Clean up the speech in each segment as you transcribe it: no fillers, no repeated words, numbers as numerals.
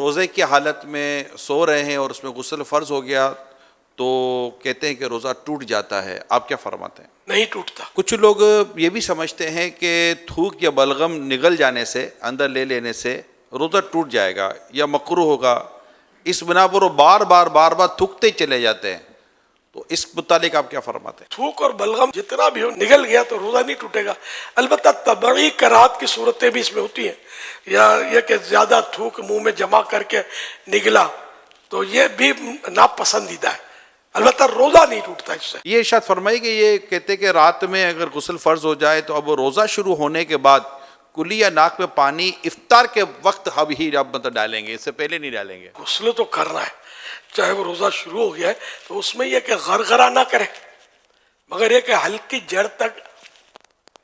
روزے کی حالت میں سو رہے ہیں اور اس میں غسل فرض ہو گیا تو کہتے ہیں کہ روزہ ٹوٹ جاتا ہے، آپ کیا فرماتے ہیں؟ نہیں ٹوٹتا. کچھ لوگ یہ بھی سمجھتے ہیں کہ تھوک یا بلغم نگل جانے سے، اندر لے لینے سے روزہ ٹوٹ جائے گا یا مکروہ ہوگا، اس بنا پر وہ بار بار تھوکتے چلے جاتے ہیں، تو اس متعلق آپ کیا فرماتے ہیں؟ تھوک اور بلغم جتنا بھی ہو نگل گیا تو روزہ نہیں ٹوٹے گا. البتہ طبعی کراہت کی صورتیں بھی اس میں ہوتی ہیں، یا یہ کہ زیادہ تھوک منہ میں جمع کر کے نگلا تو یہ بھی ناپسندیدہ ہے. البتہ روزہ نہیں ٹوٹتا اس سے. یہ ارشاد فرمائی کہ یہ کہتے کہ رات میں اگر غسل فرض ہو جائے تو اب روزہ شروع ہونے کے بعد کلی یا ناک میں پانی افطار کے وقت اب ہی ڈالیں گے، اس سے پہلے نہیں ڈالیں گے. غسل تو کرنا ہے، چاہے وہ روزہ شروع ہو گیا ہے تو اس میں یہ کہ غرغرہ نہ کرے، مگر یہ کہ ہلکی جڑ تک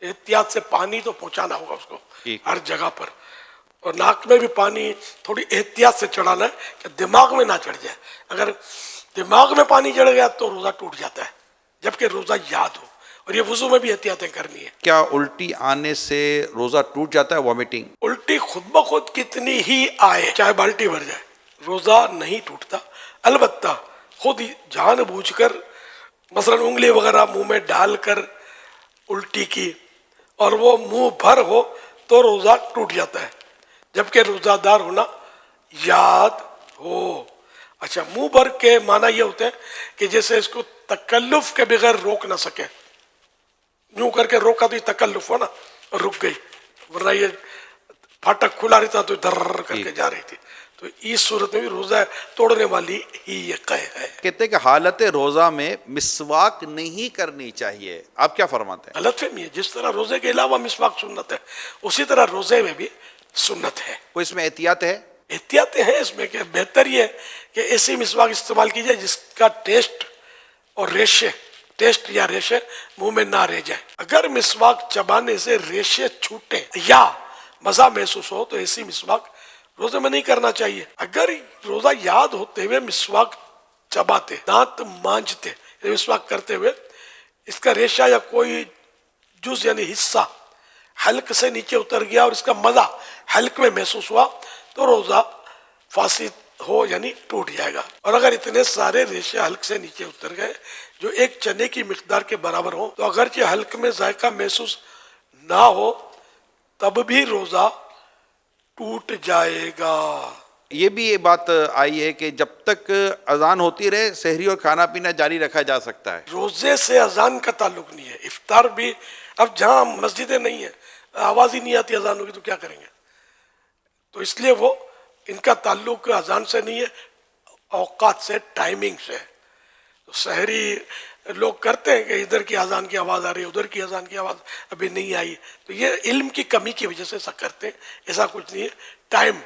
احتیاط سے پانی تو پہنچانا ہوگا اس کو ہر جگہ پر. اور ناک میں بھی پانی تھوڑی احتیاط سے چڑھانا ہے کہ دماغ میں نہ چڑھ جائے. اگر دماغ میں پانی چڑھ گیا تو روزہ ٹوٹ جاتا ہے، جبکہ روزہ یاد ہو. اور یہ وضو میں بھی احتیاطیں کرنی ہے. کیا الٹی آنے سے روزہ ٹوٹ جاتا ہے، وامٹنگ؟ الٹی خود بخود کتنی ہی آئے، چاہے بالٹی بھر جائے، روزہ نہیں ٹوٹتا. البتہ خود ہی جان بوجھ کر مثلا انگلی وغیرہ منہ میں ڈال کر الٹی کی اور وہ منہ بھر ہو تو روزہ ٹوٹ جاتا ہے، جبکہ روزہ دار ہونا یاد ہو. اچھا، منہ بھر کے معنی یہ ہوتے ہیں کہ جیسے اس کو تکلف کے بغیر روک نہ سکے. یوں کر کے روکا تو یہ تکلف ہو نا، اور رک گئی، ورنہ یہ پھاٹک کھلا رہتا تو در کر کے جا رہی تھی. تو اس صورت میں بھی روزہ توڑنے والی ہی یہ قے ہے. کہتے کہ حالت روزہ میں مسواک نہیں کرنی چاہیے، آپ کیا فرماتے ہیں؟ غلط فہمی ہے. جس طرح روزے کے علاوہ مسواک سنت ہے، اسی طرح روزے میں بھی سنت ہے. کوئی اس میں احتیاط ہے؟ احتیاطیں ہیں اس میں کہ بہتر یہ ہے کہ ایسی مسواک استعمال کی جائے جس کا ٹیسٹ اور ٹیسٹ یا ریشے منہ میں نہ رہ جائے. اگر مسواک چبانے سے ریشے چھوٹے یا مزہ محسوس ہو تو ایسی مسواک روزے میں نہیں کرنا چاہیے. اگر روزہ یاد ہوتے ہوئے مسواک چباتے، دانت مانجتے، مسواک کرتے ہوئے اس کا ریشہ یا کوئی جز یعنی حصہ حلق سے نیچے اتر گیا اور اس کا مزہ حلق میں محسوس ہوا تو روزہ فاسد ہو یعنی ٹوٹ جائے گا. اور اگر اتنے سارے ریشے حلق سے نیچے اتر گئے جو ایک چنے کی مقدار کے برابر ہوں تو اگرچہ حلق میں ذائقہ محسوس نہ ہو تب بھی روزہ ٹوٹ جائے گا. یہ بھی یہ بات آئی ہے کہ جب تک اذان ہوتی رہے سحری اور کھانا پینا جاری رکھا جا سکتا ہے. روزے سے اذان کا تعلق نہیں ہے. افطار بھی اب جہاں مسجدیں نہیں ہیں، آواز ہی نہیں آتی اذان ہوگی تو کیا کریں گے؟ تو اس لیے وہ ان کا تعلق اذان سے نہیں ہے، اوقات سے، ٹائمنگ سے. تو سحری لوگ کرتے ہیں کہ ادھر کی اذان کی آواز آ رہی ہے، ادھر کی اذان کی آواز ابھی نہیں آئی، تو یہ علم کی کمی کی وجہ سے ایسا کرتے ہیں. ایسا کچھ نہیں ہے. ٹائم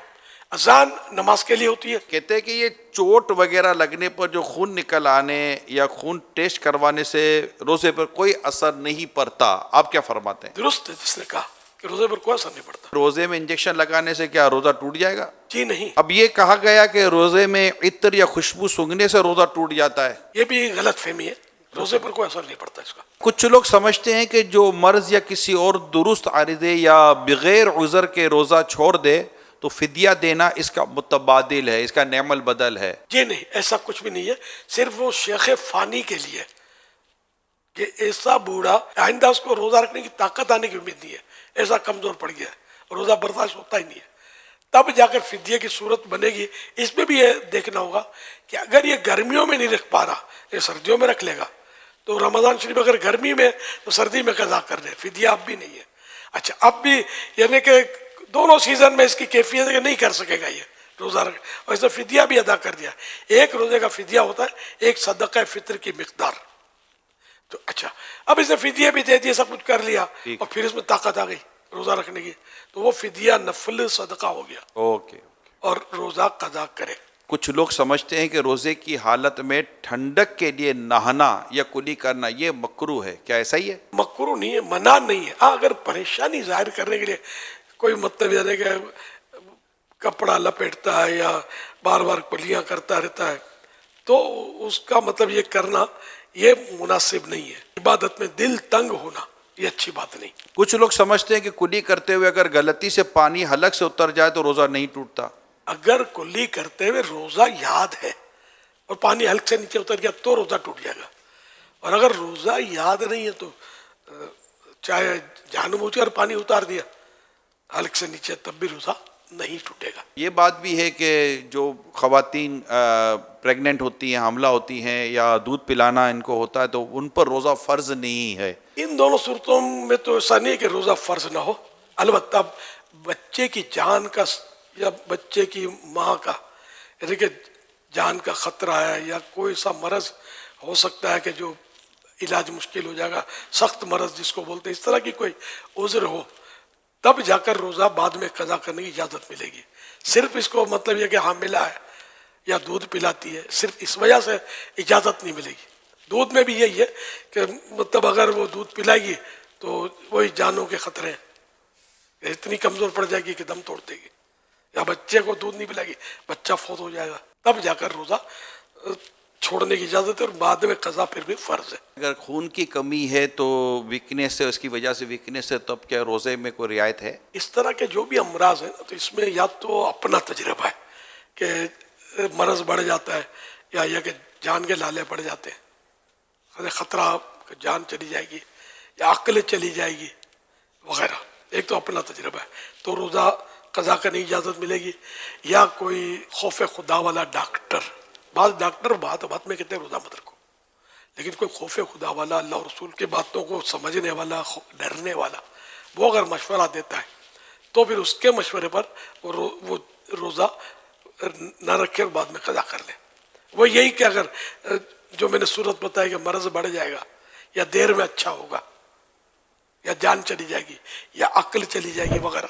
اذان نماز کے لیے ہوتی ہے. کہتے ہیں کہ یہ چوٹ وغیرہ لگنے پر جو خون نکل آنے یا خون ٹیسٹ کروانے سے روزے پر کوئی اثر نہیں پڑتا، آپ کیا فرماتے ہیں؟ درست ہے جس نے کہا کہ روزے پر کوئی اثر نہیں پڑتا. روزے میں انجیکشن لگانے سے کیا روزہ ٹوٹ جائے گا؟ جی نہیں. اب یہ کہا گیا کہ روزے میں عطر یا خوشبو سونگھنے سے روزہ ٹوٹ جاتا ہے، یہ بھی غلط فہمی ہے. روزے پر کوئی اثر نہیں پڑتا اس کا. کچھ لوگ سمجھتے ہیں کہ جو مرض یا کسی اور درست عارضے یا بغیر عذر کے روزہ چھوڑ دے تو فدیہ دینا اس کا متبادل ہے، اس کا نعم البدل ہے. جی نہیں، ایسا کچھ بھی نہیں ہے. صرف وہ شیخ فانی کے لیے کہ ایسا بوڑھا آئندہ اس کو روزہ رکھنے کی طاقت آنے کی امید نہیں ہے، ایسا کمزور پڑ گیا ہے، روزہ برداشت ہوتا ہی نہیں ہے، تب جا کر فدیے کی صورت بنے گی. اس میں بھی یہ دیکھنا ہوگا کہ اگر یہ گرمیوں میں نہیں رکھ پا رہا، یہ سردیوں میں رکھ لے گا تو رمضان شریف اگر گرمی میں تو سردی میں قضا کر دے، فدیہ اب بھی نہیں ہے. اچھا، اب بھی یعنی کہ دونوں سیزن میں اس کی کیفیت ہے کہ نہیں کر سکے گا یہ روزہ رکھ، اور اس نے فدیہ بھی ادا کر دیا. ایک روزے کا فدیہ ہوتا ہے ایک صدقہ فطر کی مقدار. تو اچھا، اب اس نے فدیہ بھی دے دیا، سب کچھ کر لیا اور پھر اس میں طاقت آ گئی روزہ رکھنے کی تو وہ فدیہ نفل صدقہ ہو گیا. اوکے. اور روزہ قضا کرے. کچھ لوگ سمجھتے ہیں کہ روزے کی حالت میں ٹھنڈک کے لیے نہانا یا کلی کرنا یہ مکروہ ہے، کیا ایسا ہی ہے؟ مکروہ نہیں ہے، منع نہیں ہے. ہاں، اگر پریشانی ظاہر کرنے کے لیے کوئی مطلب یعنی کہ کپڑا لپیٹتا ہے یا بار بار کلیاں کرتا رہتا ہے تو اس کا مطلب یہ کرنا یہ مناسب نہیں ہے. عبادت میں دل تنگ ہونا یہ اچھی بات نہیں. کچھ لوگ سمجھتے ہیں کہ کلی کرتے ہوئے اگر غلطی سے پانی حلق سے اتر جائے تو روزہ نہیں ٹوٹتا. اگر کلی کرتے ہوئے روزہ یاد ہے اور پانی حلق سے نیچے اتر گیا تو روزہ ٹوٹ جائے گا، اور اگر روزہ یاد نہیں ہے تو چاہے جان بوجھ کر پانی اتار دیا حلق سے نیچے تب بھی روزہ نہیں ٹوٹے گا۔ یہ بات بھی ہے کہ جو خواتین پریگننٹ ہوتی ہیں، حاملہ ہوتی ہیں، یا دودھ پلانا ان کو ہوتا ہے تو ان پر روزہ فرض نہیں ہے۔ ان دونوں صورتوں میں تو ایسا نہیں ہے کہ روزہ فرض نہ ہو، البتہ بچے کی جان کا یا بچے کی ماں کا یعنی کہ جان کا خطرہ ہے یا کوئی سا مرض ہو سکتا ہے کہ جو علاج مشکل ہو جائے گا، سخت مرض جس کو بولتے ہیں، اس طرح کی کوئی عذر ہو تب جا کر روزہ بعد میں قضا کرنے کی اجازت ملے گی۔ صرف اس کو مطلب یہ کہ حاملہ ہے یا دودھ پلاتی ہے، صرف اس وجہ سے اجازت نہیں ملے گی۔ دودھ میں بھی یہی ہے کہ مطلب اگر وہ دودھ پلائے گی تو وہی جانوں کے خطرے ہیں، اتنی کمزور پڑ جائے گی کہ دم توڑ دے گی، یا بچے کو دودھ نہیں پلائے گی بچہ فوت ہو جائے گا، تب جا کر روزہ چھوڑنے کی اجازت ہے، اور بعد میں قضا پھر بھی فرض ہے۔ اگر خون کی کمی ہے تو ویکنیس ہے، اس کی وجہ سے ویکنیس ہے، تب کیا روزے میں کوئی رعایت ہے؟ اس طرح کے جو بھی امراض ہیں تو اس میں یا تو اپنا تجربہ ہے کہ مرض بڑھ جاتا ہے، یا یہ کہ جان کے لالے پڑ جاتے ہیں، خطرہ کہ جان چلی جائے گی یا عقل چلی جائے گی وغیرہ، ایک تو اپنا تجربہ ہے تو روزہ قضا کرنے کی اجازت ملے گی، یا کوئی خوف خدا والا ڈاکٹر، بعض ڈاکٹر بات میں کہتے ہیں روزہ مت رکھو، لیکن کوئی خوف خدا والا، اللہ اور رسول کی باتوں کو سمجھنے والا، ڈرنے والا، وہ اگر مشورہ دیتا ہے تو پھر اس کے مشورے پر وہ روزہ نہ رکھے اور بعد میں قضا کر لے۔ وہ یہی کہ اگر جو میں نے صورت بتائی کہ مرض بڑھ جائے گا یا دیر میں اچھا ہوگا یا جان چلی جائے گی یا عقل چلی جائے گی وغیرہ،